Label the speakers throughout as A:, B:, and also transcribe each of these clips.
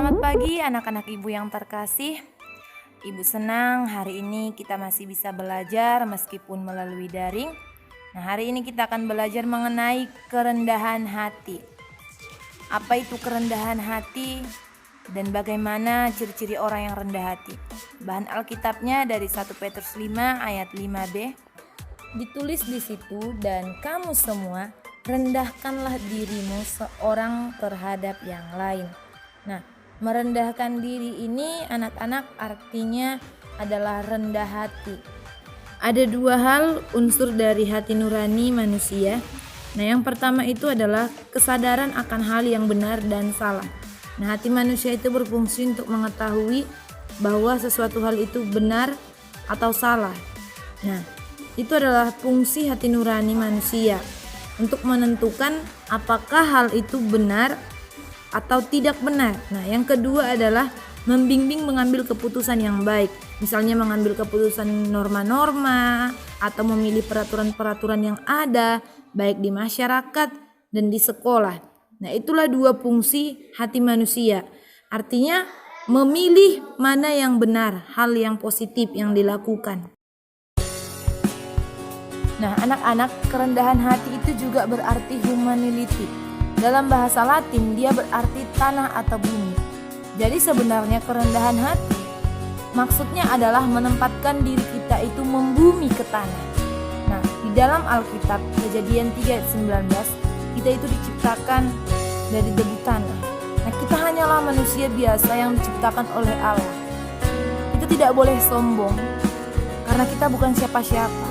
A: Selamat pagi anak-anak ibu yang terkasih. Ibu senang hari ini kita masih bisa belajar meskipun melalui daring. Nah, hari ini kita akan belajar mengenai kerendahan hati. Apa itu kerendahan hati dan bagaimana ciri-ciri orang yang rendah hati? Bahan Alkitabnya dari 1 Petrus 5 ayat 5b. Ditulis di situ, dan kamu semua rendahkanlah dirimu seorang terhadap yang lain. Nah, merendahkan diri ini anak-anak artinya adalah rendah hati. Ada dua hal unsur dari hati nurani manusia. Nah, yang pertama itu adalah kesadaran akan hal yang benar dan salah. Nah, hati manusia itu berfungsi untuk mengetahui bahwa sesuatu hal itu benar atau salah. Nah, itu adalah fungsi hati nurani manusia untuk menentukan apakah hal itu benar atau tidak benar. Nah, yang kedua adalah membimbing mengambil keputusan yang baik. Misalnya mengambil keputusan norma-norma atau memilih peraturan-peraturan yang ada baik di masyarakat dan di sekolah. Nah, itulah dua fungsi hati manusia. Artinya memilih mana yang benar, hal yang positif yang dilakukan. Nah, anak-anak, kerendahan hati itu juga berarti humility. Dalam bahasa Latin dia berarti tanah atau bumi. Jadi sebenarnya kerendahan hati maksudnya adalah menempatkan diri kita itu membumi ke tanah. Nah, di dalam Alkitab Kejadian 3 ayat 19, kita itu diciptakan dari debu tanah. Nah, kita hanyalah manusia biasa yang diciptakan oleh Allah. Kita tidak boleh sombong karena kita bukan siapa-siapa.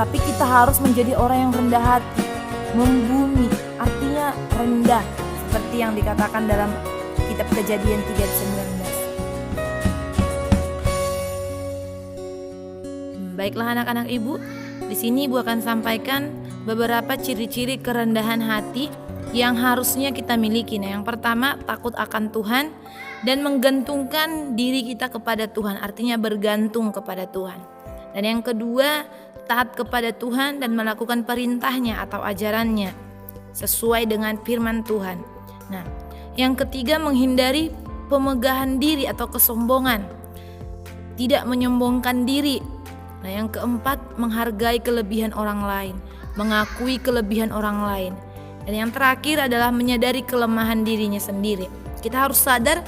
A: Tapi kita harus menjadi orang yang rendah hati, membumi, artinya rendah, seperti yang dikatakan dalam kitab Kejadian 3 ayat 19. Baiklah anak-anak ibu, di sini ibu akan sampaikan beberapa ciri-ciri kerendahan hati yang harusnya kita miliki. Nah, yang pertama, takut akan Tuhan dan menggantungkan diri kita kepada Tuhan, artinya bergantung kepada Tuhan. Dan yang kedua, taat kepada Tuhan dan melakukan perintahnya atau ajarannya sesuai dengan firman Tuhan. Nah, yang ketiga, menghindari pemegahan diri atau kesombongan, tidak menyombongkan diri. Nah, yang keempat, menghargai kelebihan orang lain, mengakui kelebihan orang lain. Dan yang terakhir adalah menyadari kelemahan dirinya sendiri. Kita harus sadar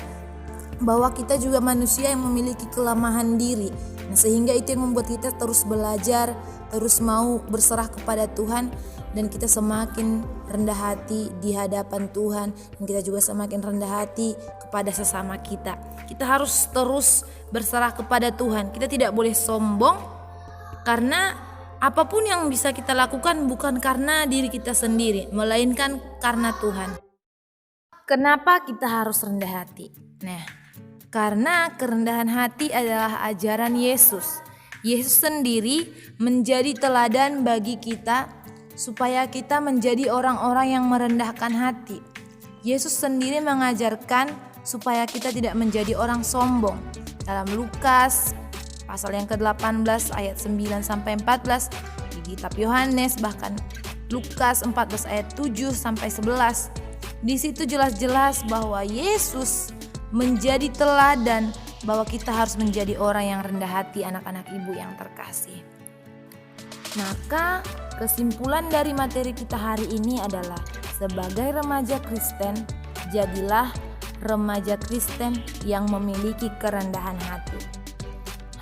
A: bahwa kita juga manusia yang memiliki kelemahan diri. Nah, sehingga itu yang membuat kita terus belajar, terus mau berserah kepada Tuhan, dan kita semakin rendah hati di hadapan Tuhan, dan kita juga semakin rendah hati kepada sesama kita. Kita harus terus berserah kepada Tuhan. Kita tidak boleh sombong karena apapun yang bisa kita lakukan bukan karena diri kita sendiri, melainkan karena Tuhan. Kenapa kita harus rendah hati? Nah, karena kerendahan hati adalah ajaran Yesus. Yesus sendiri menjadi teladan bagi kita supaya kita menjadi orang-orang yang merendahkan hati. Yesus sendiri mengajarkan supaya kita tidak menjadi orang sombong. Dalam Lukas pasal yang ke-18 ayat 9 sampai 14, di kitab Yohanes bahkan Lukas 14 ayat 7 sampai 11. Di situ jelas-jelas bahwa Yesus menjadi teladan bahwa kita harus menjadi orang yang rendah hati, anak-anak ibu yang terkasih. Maka kesimpulan dari materi kita hari ini adalah sebagai remaja Kristen, jadilah remaja Kristen yang memiliki kerendahan hati.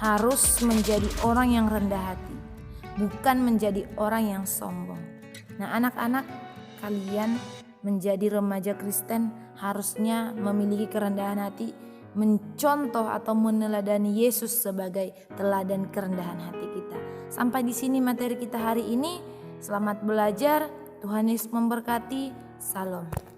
A: Harus menjadi orang yang rendah hati, bukan menjadi orang yang sombong. Nah, anak-anak, kalian menjadi remaja Kristen harusnya memiliki kerendahan hati, mencontoh atau meneladani Yesus sebagai teladan kerendahan hati kita. Sampai di sini materi kita hari ini. Selamat belajar. Tuhan Yesus memberkati. Salam.